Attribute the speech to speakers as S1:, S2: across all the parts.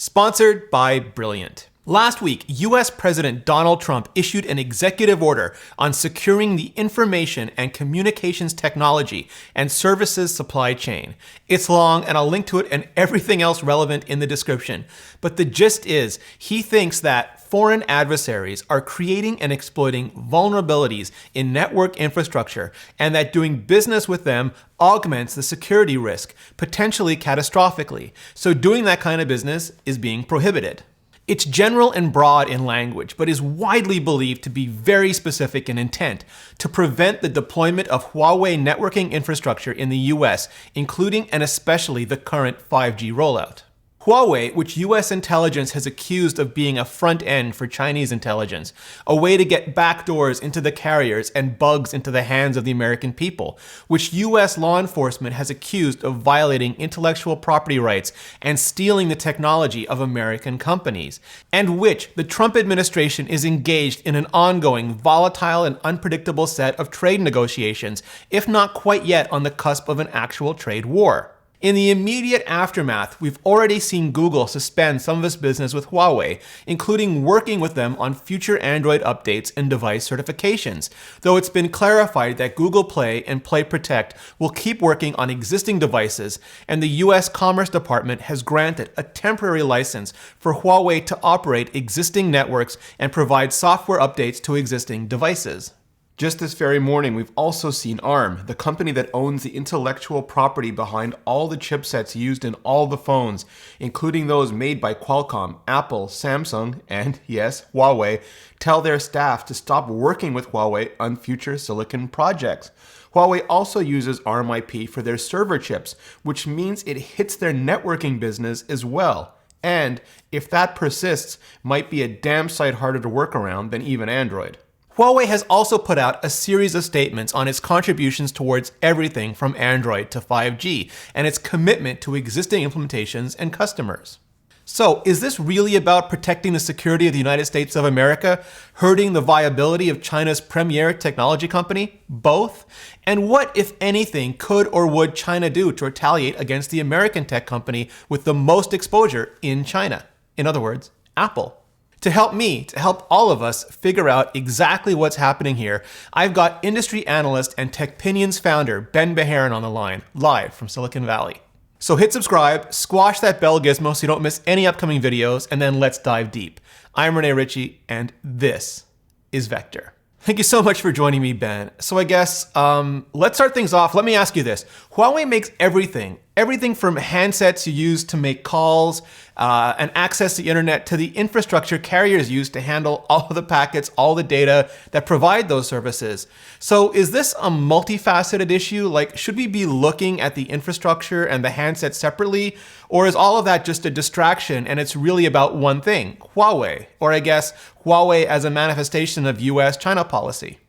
S1: Sponsored by Brilliant. Last week, US President Donald Trump issued an executive order on securing the information and communications technology and services supply chain. It's long, and I'll link to it and everything else relevant in the description. But the gist is, he thinks that foreign adversaries are creating and exploiting vulnerabilities in network infrastructure, and that doing business with them augments the security risk, potentially catastrophically. So doing that kind of business is being prohibited. It's general and broad in language, but is widely believed to be very specific in intent to prevent the deployment of Huawei networking infrastructure in the US, including and especially the current 5G rollout. Huawei, which US intelligence has accused of being a front end for Chinese intelligence, a way to get backdoors into the carriers and bugs into the hands of the American people, which US law enforcement has accused of violating intellectual property rights and stealing the technology of American companies, and which the Trump administration is engaged in an ongoing, volatile and unpredictable set of trade negotiations, if not quite yet on the cusp of an actual trade war. In the immediate aftermath, we've already seen Google suspend some of its business with Huawei, including working with them on future Android updates and device certifications, though it's been clarified that Google Play and Play Protect will keep working on existing devices, and the US Commerce Department has granted a temporary license for Huawei to operate existing networks and provide software updates to existing devices. Just this very morning, we've also seen ARM, the company that owns the intellectual property behind all the chipsets used in all the phones, including those made by Qualcomm, Apple, Samsung, and yes, Huawei, tell their staff to stop working with Huawei on future silicon projects. Huawei also uses ARM IP for their server chips, which means it hits their networking business as well. And, if that persists, might be a damn sight harder to work around than even Android. Huawei has also put out a series of statements on its contributions towards everything from Android to 5G, and its commitment to existing implementations and customers. So, is this really about protecting the security of the United States of America, hurting the viability of China's premier technology company? Both? And what, if anything, could or would China do to retaliate against the American tech company with the most exposure in China? In other words, Apple. To help all of us figure out exactly what's happening here, I've got industry analyst and TechPinions founder Ben Beharin on the line, live from Silicon Valley. So hit subscribe, squash that bell gizmo so you don't miss any upcoming videos, and then let's dive deep. I'm Rene Ritchie, and this is Vector. Thank you so much for joining me, Ben. So I guess, let's start things off. Let me ask you this. Huawei makes everything from handsets you use to make calls and access the internet to the infrastructure carriers use to handle all of the packets, all the data that provide those services. So is this a multifaceted issue? Like, should we be looking at the infrastructure and the handset separately? Or is all of that just a distraction and it's really about one thing, Huawei? Or I guess Huawei as a manifestation of US-China policy?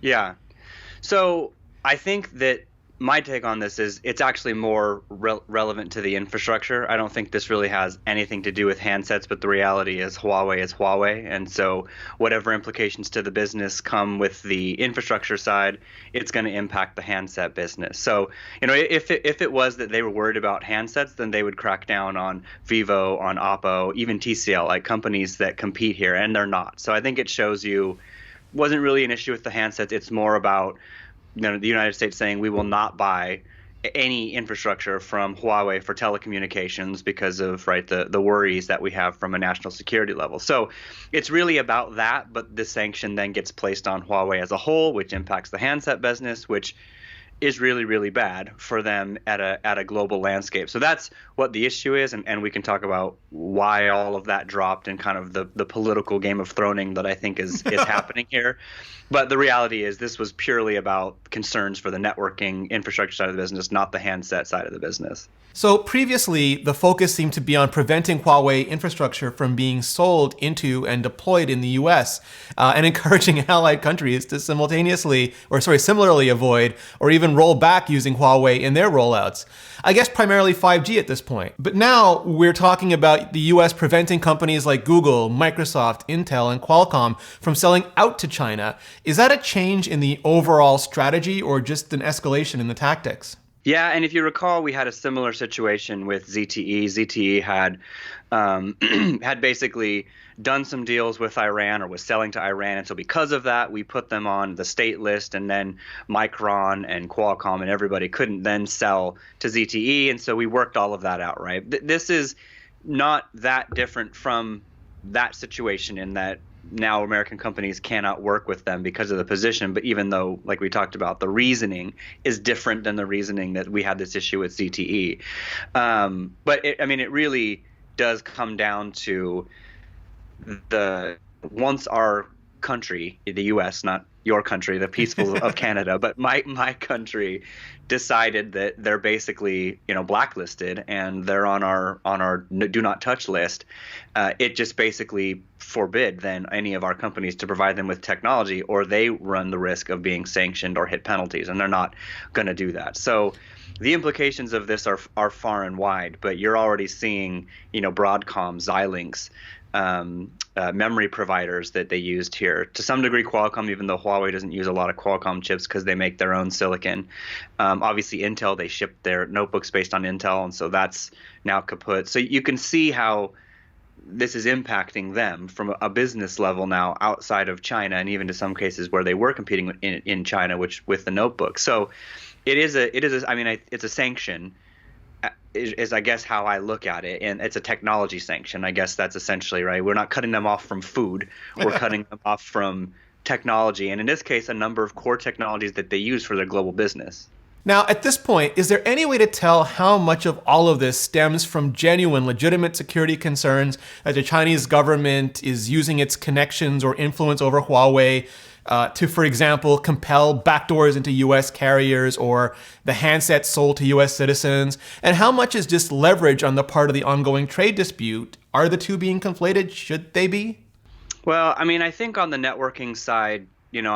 S2: Yeah. So I think that my take on this is it's actually more relevant to the infrastructure. I don't think this really has anything to do with handsets, but the reality is Huawei. And so whatever implications to the business come with the infrastructure side, it's going to impact the handset business. So, if it was that they were worried about handsets, then they would crack down on Vivo, on Oppo, even TCL, like companies that compete here, and they're not. So I think it shows you it wasn't really an issue with the handsets. It's more about the United States saying we will not buy any infrastructure from Huawei for telecommunications because of the worries that we have from a national security level. So it's really about that, but the sanction then gets placed on Huawei as a whole, which impacts the handset business, which is really, really bad for them at a global landscape. So that's what the issue is, and we can talk about why all of that dropped and kind of the political game of throning that I think is happening here. But the reality is this was purely about concerns for the networking infrastructure side of the business, not the handset side of the business.
S1: So previously, the focus seemed to be on preventing Huawei infrastructure from being sold into and deployed in the US, and encouraging allied countries to similarly avoid or even roll back using Huawei in their rollouts. I guess primarily 5G at this point. But now we're talking about the US preventing companies like Google, Microsoft, Intel, and Qualcomm from selling out to China. Is that a change in the overall strategy or just an escalation in the tactics?
S2: Yeah, and if you recall, we had a similar situation with ZTE. ZTE had had basically done some deals with Iran or was selling to Iran. And so because of that, we put them on the state list, and then Micron and Qualcomm and everybody couldn't then sell to ZTE. And so we worked all of that out, right? This is not that different from that situation in that now American companies cannot work with them because of the position. But even though, like we talked about, the reasoning is different than the reasoning that we had this issue with ZTE. But it really does come down to once our country, the U.S., not your country, the peaceful of Canada, but my country decided that they're basically blacklisted and they're on our do not touch list. It just basically forbid then any of our companies to provide them with technology, or they run the risk of being sanctioned or hit penalties, and they're not going to do that. So the implications of this are far and wide, but you're already seeing, Broadcom, Xilinx, memory providers that they used here. To some degree, Qualcomm, even though Huawei doesn't use a lot of Qualcomm chips because they make their own silicon. Obviously, Intel, they ship their notebooks based on Intel, and so that's now kaput. So you can see how this is impacting them from a business level now outside of China, and even to some cases where they were competing in China, which with the notebook. So it's a sanction, is I guess how I look at it, and it's a technology sanction. I guess that's essentially right. We're not cutting them off from food, we're cutting them off from technology, and in this case, a number of core technologies that they use for their global business.
S1: Now, at this point, is there any way to tell how much of all of this stems from genuine, legitimate security concerns that the Chinese government is using its connections or influence over Huawei to, for example, compel backdoors into U.S. carriers or the handsets sold to U.S. citizens? And how much is just leverage on the part of the ongoing trade dispute? Are the two being conflated? Should they be?
S2: Well, I think on the networking side, and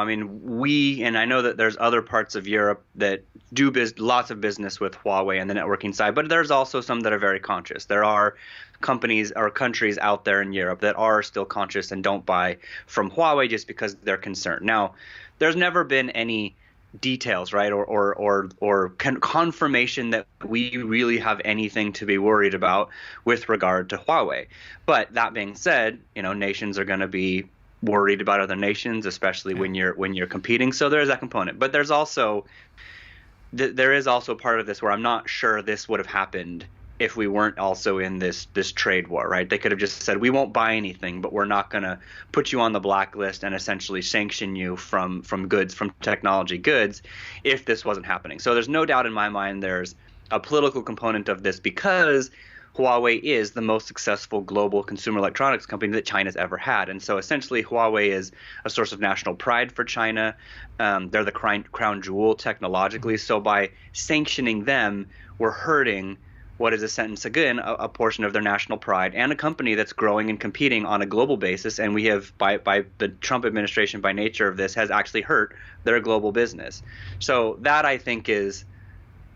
S2: I know that there's other parts of Europe that do lots of business with Huawei on the networking side, but there's also some that are very conscious. There are companies or countries out there in Europe that are still conscious and don't buy from Huawei just because they're concerned. Now, there's never been any details, right, or confirmation that we really have anything to be worried about with regard to Huawei. But that being said, nations are going to be worried about other nations, especially when you're competing. So there is that component. But there is also part of this where I'm not sure this would have happened if we weren't also in this trade war, right? They could have just said, we won't buy anything, but we're not going to put you on the blacklist and essentially sanction you from goods, from technology goods, if this wasn't happening. So there's no doubt in my mind there's a political component of this, because Huawei is the most successful global consumer electronics company that China's ever had. And so essentially Huawei is a source of national pride for China. They're the crown jewel technologically. So by sanctioning them, we're hurting what is a portion of their national pride, and a company that's growing and competing on a global basis. And we have, by the Trump administration, by nature of this, has actually hurt their global business. So that, I think, is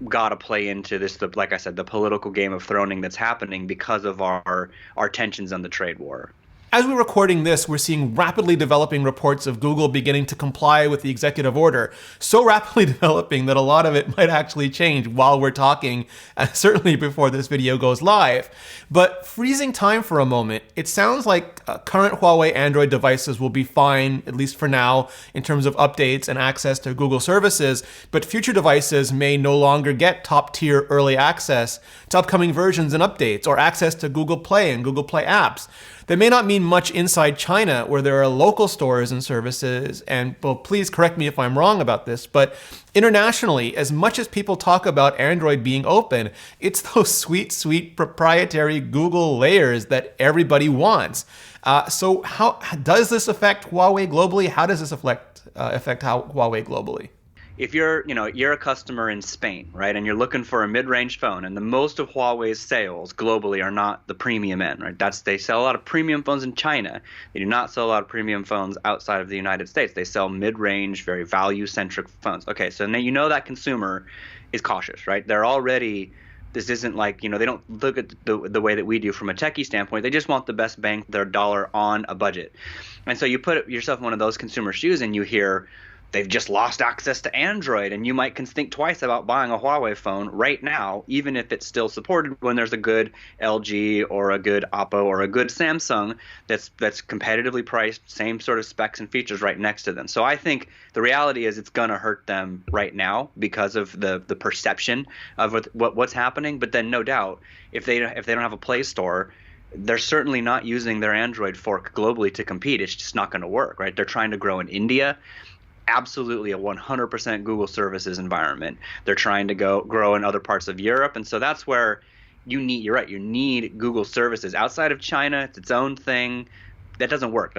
S2: got to play into this, like I said, the political game of throning that's happening because of our tensions on the trade war.
S1: As we're recording this, we're seeing rapidly developing reports of Google beginning to comply with the executive order. So rapidly developing that a lot of it might actually change while we're talking, certainly before this video goes live. But freezing time for a moment, it sounds like current Huawei Android devices will be fine, at least for now, in terms of updates and access to Google services, but future devices may no longer get top-tier early access to upcoming versions and updates, or access to Google Play and Google Play apps. That may not mean much inside China, where there are local stores and services, and well, please correct me if I'm wrong about this, but internationally, as much as people talk about Android being open, it's those sweet, sweet proprietary Google layers that everybody wants. So how does this affect Huawei globally? How does this affect Huawei globally?
S2: If you're a customer in Spain, right, and you're looking for a mid-range phone, and the most of Huawei's sales globally are not the premium end, right? They sell a lot of premium phones in China. They do not sell a lot of premium phones outside of the United States. They sell mid-range, very value-centric phones. Okay, so now that consumer is cautious, right? They're already, this isn't like, they don't look at the way that we do from a techie standpoint. They just want the best bang for their dollar on a budget. And so you put yourself in one of those consumer shoes, and you hear they've just lost access to Android, and you might can think twice about buying a Huawei phone right now, even if it's still supported, when there's a good LG or a good Oppo or a good Samsung that's competitively priced, same sort of specs and features right next to them. So I think the reality is it's going to hurt them right now because of the perception of what's happening. But then no doubt, if they don't have a Play Store, they're certainly not using their Android fork globally to compete. It's just not going to work, right? They're trying to grow in India. Absolutely a 100% Google services environment. They're trying to grow in other parts of Europe. And so that's where you're right. You need Google services outside of China. It's its own thing. That doesn't work.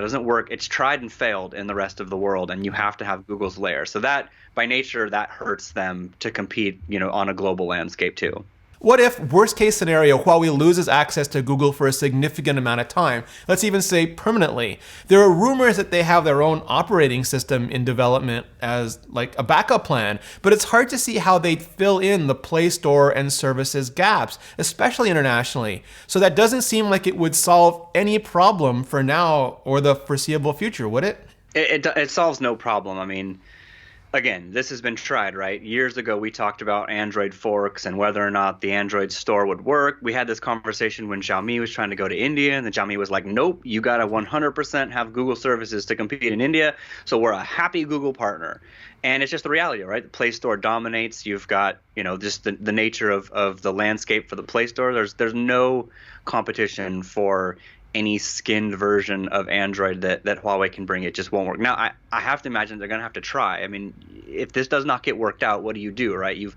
S2: It's tried and failed in the rest of the world, and you have to have Google's layer. So that, by nature, that hurts them to compete, on a global landscape too.
S1: What if, worst case scenario, Huawei loses access to Google for a significant amount of time? Let's even say permanently. There are rumors that they have their own operating system in development as like a backup plan, but it's hard to see how they'd fill in the Play Store and services gaps, especially internationally. So that doesn't seem like it would solve any problem for now or the foreseeable future, would it?
S2: It solves no problem. I mean, again, this has been tried, right? Years ago, we talked about Android forks and whether or not the Android store would work. We had this conversation when Xiaomi was trying to go to India, and the Xiaomi was like, nope, you got to 100% have Google services to compete in India. So we're a happy Google partner. And it's just the reality, right? The Play Store dominates. You've got, just the nature of the landscape for the Play Store. There's no competition for any skinned version of Android that Huawei can bring. It just won't work. Now, I have to imagine they're going to have to try. I mean, if this does not get worked out, what do, right? You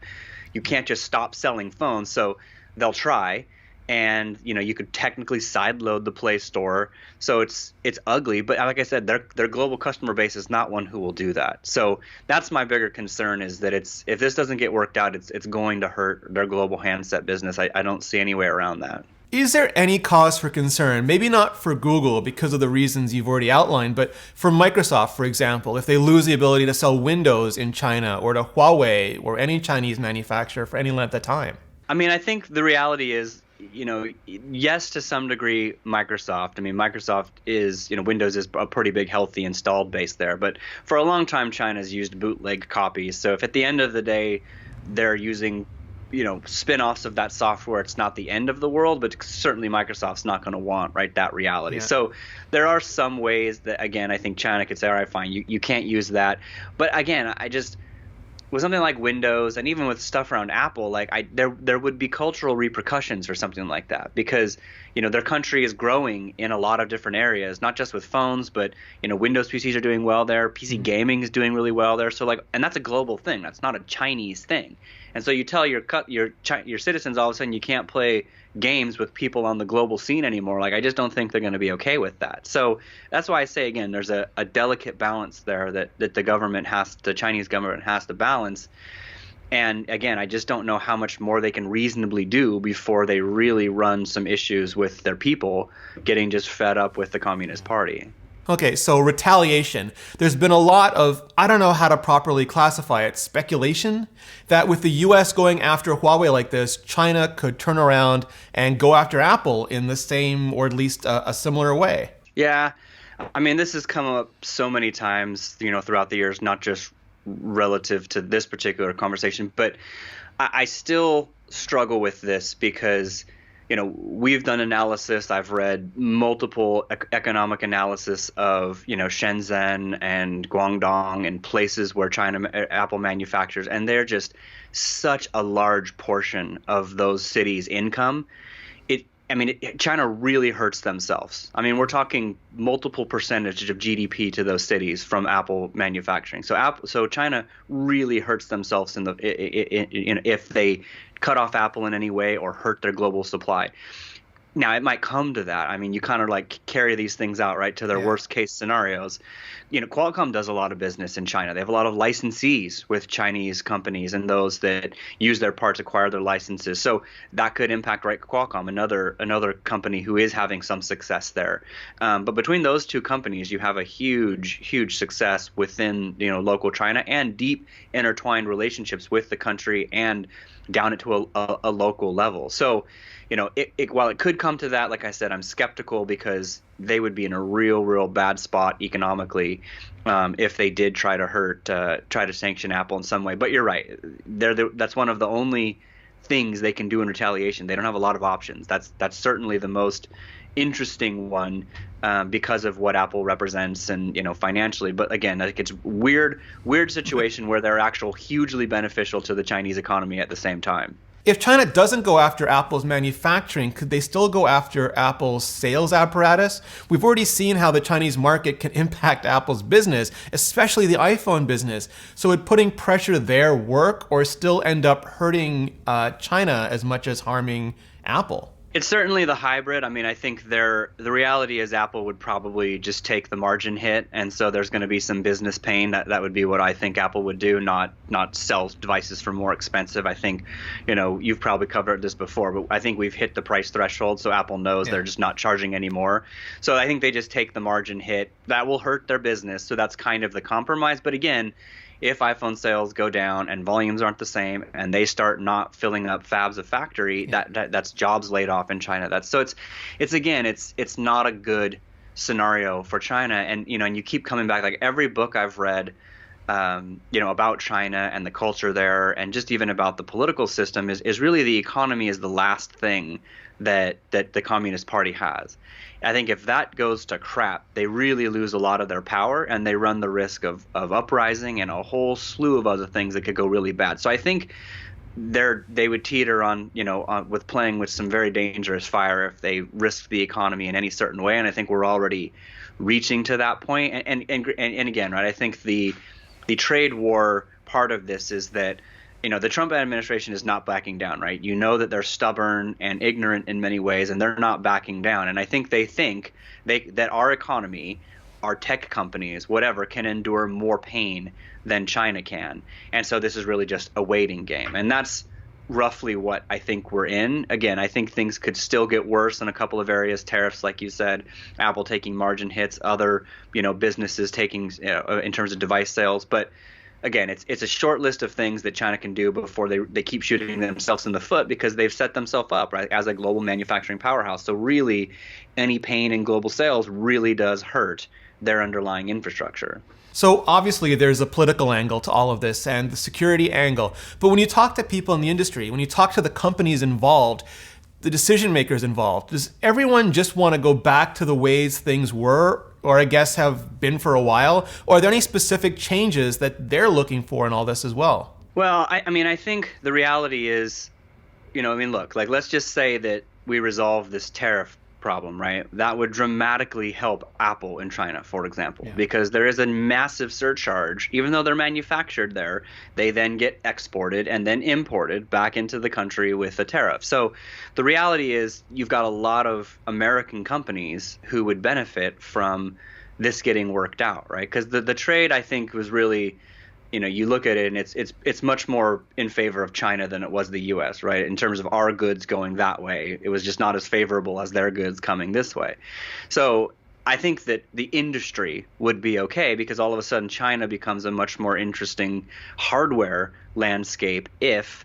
S2: can't just stop selling phones, so they'll try. And, you could technically sideload the Play Store. So it's ugly, but like I said, their global customer base is not one who will do that. So that's my bigger concern, is that if this doesn't get worked out, it's going to hurt their global handset business. I don't see any way around that.
S1: Is there any cause for concern? Maybe not for Google because of the reasons you've already outlined, but for Microsoft, for example, if they lose the ability to sell Windows in China, or to Huawei or any Chinese manufacturer for any length of time?
S2: I mean, I think the reality is, yes, to some degree, Microsoft. I mean, Microsoft is, Windows is a pretty big, healthy installed base there. But for a long time, China's used bootleg copies. So if at the end of the day they're using spin-offs of that software, it's not the end of the world, but certainly Microsoft's not going to want, right, that reality. Yeah. So there are some ways that, again, I think China could say, all right, fine, you can't use that. But again, with something like Windows, and even with stuff around Apple, there would be cultural repercussions for something like that, because their country is growing in a lot of different areas, not just with phones, but Windows PCs are doing well there, PC gaming is doing really well there. So and that's a global thing. That's not a Chinese thing. And so you tell your citizens all of a sudden you can't play games with people on the global scene anymore. I just don't think they're going to be okay with that. So that's why I say, again, there's a delicate balance there that the Chinese government has to balance. And again, I just don't know how much more they can reasonably do before they really run some issues with their people getting just fed up with the Communist Party.
S1: Okay, so retaliation. There's been a lot of, I don't know how to properly classify it, speculation that with the US going after Huawei like this, China could turn around and go after Apple in the same, or at least a similar way.
S2: Yeah, I mean, this has come up so many times, throughout the years, not just relative to this particular conversation, but I still struggle with this because we've done analysis. I've read multiple economic analysis of, Shenzhen and Guangdong and places where Apple manufactures, and they're just such a large portion of those cities' income. China really hurts themselves. I mean, we're talking multiple percentage of GDP to those cities from Apple manufacturing. So China really hurts themselves if they cut off Apple in any way or hurt their global supply. Now, it might come to that. I mean, you kind of carry these things out, right, to their worst case scenarios. Qualcomm does a lot of business in China. They have a lot of licensees with Chinese companies and those that use their parts, acquire their licenses. So that could impact, right, Qualcomm, another company who is having some success there. But between those two companies, you have a huge success within local China and deep intertwined relationships with the country and down it to a local level. So, while it could come to that, like I said, I'm skeptical because they would be in a real bad spot economically if they did try to sanction Apple in some way. But you're right. That's one of the only things they can do in retaliation. They don't have a lot of options. That's certainly the most interesting one because of what Apple represents and financially. But again, I think it's weird situation where they're actual hugely beneficial to the Chinese economy at the same time.
S1: If China doesn't go after Apple's manufacturing, could they still go after Apple's sales apparatus? We've already seen how the Chinese market can impact Apple's business, especially the iPhone business. So would putting pressure there work or still end up hurting China as much as harming Apple?
S2: It's certainly the hybrid. I mean, I think the reality is Apple would probably just take the margin hit, and so there's going to be some business pain. That would be what I think Apple would do, not sell devices for more expensive. I think, you've probably covered this before, but I think we've hit the price threshold, so Apple knows they're just not charging anymore. So I think they just take the margin hit. That will hurt their business, so that's kind of the compromise. But again, if iPhone sales go down and volumes aren't the same and they start not filling up fabs of factory, that's jobs laid off in China. It's not a good scenario for China. And you keep coming back, like every book I've read about China and the culture there and just even about the political system is really the economy is the last thing that the Communist Party has. I think if that goes to crap, they really lose a lot of their power and they run the risk of uprising and a whole slew of other things that could go really bad. So I think they would teeter on with playing with some very dangerous fire if they risk the economy in any certain way. And I think we're already reaching to that point. And again, right, I think the trade war part of this is that the Trump administration is not backing down, right? That they're stubborn and ignorant in many ways, and they're not backing down. And I think they think that our economy, our tech companies, whatever, can endure more pain than China can. And so this is really just a waiting game. And that's roughly what I think we're in. Again, I think things could still get worse in a couple of areas. Tariffs, like you said, Apple taking margin hits, other businesses taking in terms of device sales. But again, it's a short list of things that China can do before they keep shooting themselves in the foot because they've set themselves up, right, as a global manufacturing powerhouse. So really, any pain in global sales really does hurt their underlying infrastructure.
S1: So obviously there's a political angle to all of this and the security angle. But when you talk to people in the industry, when you talk to the companies involved, the decision makers involved, does everyone just want to go back to the ways things were, or I guess have been for a while? Or are there any specific changes that they're looking for in all this as well?
S2: Well, I think the reality is, look, like let's just say that we resolve this tariff problem, right? That would dramatically help Apple in China, for example, because there is a massive surcharge. Even though they're manufactured there, they then get exported and then imported back into the country with a tariff. So the reality is you've got a lot of American companies who would benefit from this getting worked out, right? Because the trade, I think, was really, you look at it and it's much more in favor of China than it was the U.S., right? In terms of our goods going that way, it was just not as favorable as their goods coming this way. So I think that the industry would be okay because all of a sudden China becomes a much more interesting hardware landscape if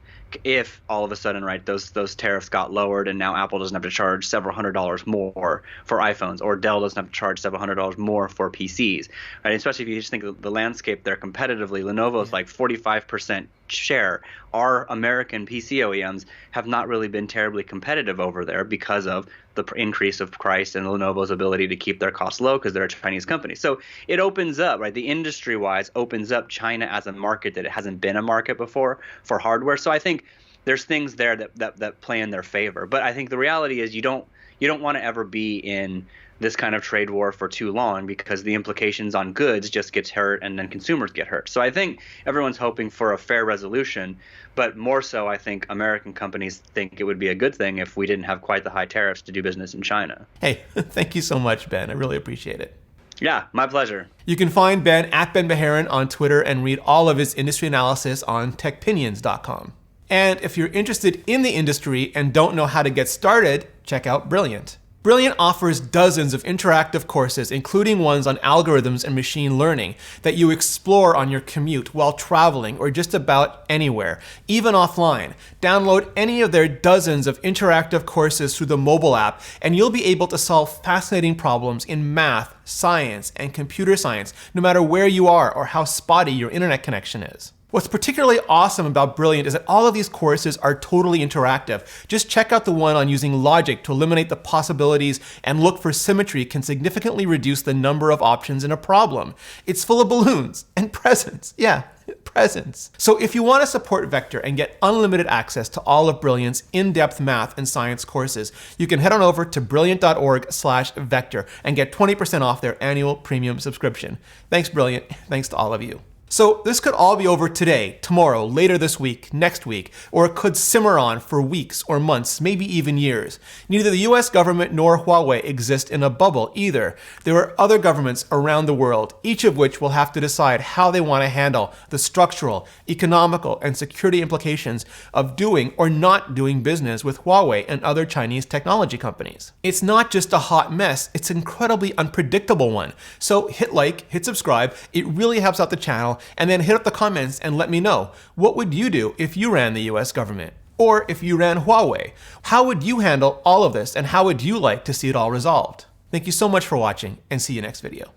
S2: all of a sudden, right, those tariffs got lowered and now Apple doesn't have to charge several $100s more for iPhones, or Dell doesn't have to charge several $100s more for PCs, right? Especially if you just think of the landscape there competitively, Lenovo's like 45% share. Our American PC OEMs have not really been terribly competitive over there because of the increase of price and Lenovo's ability to keep their costs low because they're a Chinese company. So it opens up, right? The industry-wise opens up China as a market that it hasn't been a market before for hardware. So I think there's things there that play in their favor. But I think the reality is you don't want to ever be in this kind of trade war for too long because the implications on goods just gets hurt and then consumers get hurt. So I think everyone's hoping for a fair resolution, but more so I think American companies think it would be a good thing if we didn't have quite the high tariffs to do business in China.
S1: Hey, thank you so much, Ben. I really appreciate it.
S2: Yeah, my pleasure.
S1: You can find Ben at Ben Beharan on Twitter and read all of his industry analysis on techpinions.com. And if you're interested in the industry and don't know how to get started, check out Brilliant. Brilliant offers dozens of interactive courses, including ones on algorithms and machine learning, that you explore on your commute while traveling or just about anywhere, even offline. Download any of their dozens of interactive courses through the mobile app, and you'll be able to solve fascinating problems in math, science, and computer science, no matter where you are or how spotty your internet connection is. What's particularly awesome about Brilliant is that all of these courses are totally interactive. Just check out the one on using logic to eliminate the possibilities and look for symmetry can significantly reduce the number of options in a problem. It's full of balloons and presents. Yeah, presents. So if you want to support Vector and get unlimited access to all of Brilliant's in-depth math and science courses, you can head on over to brilliant.org/vector and get 20% off their annual premium subscription. Thanks, Brilliant. Thanks to all of you. So this could all be over today, tomorrow, later this week, next week, or it could simmer on for weeks or months, maybe even years. Neither the US government nor Huawei exist in a bubble either. There are other governments around the world, each of which will have to decide how they want to handle the structural, economical, and security implications of doing or not doing business with Huawei and other Chinese technology companies. It's not just a hot mess, it's an incredibly unpredictable one. So hit like, hit subscribe, it really helps out the channel, and then hit up the comments and let me know, what would you do if you ran the US government? Or if you ran Huawei? How would you handle all of this, and how would you like to see it all resolved? Thank you so much for watching, and see you next video.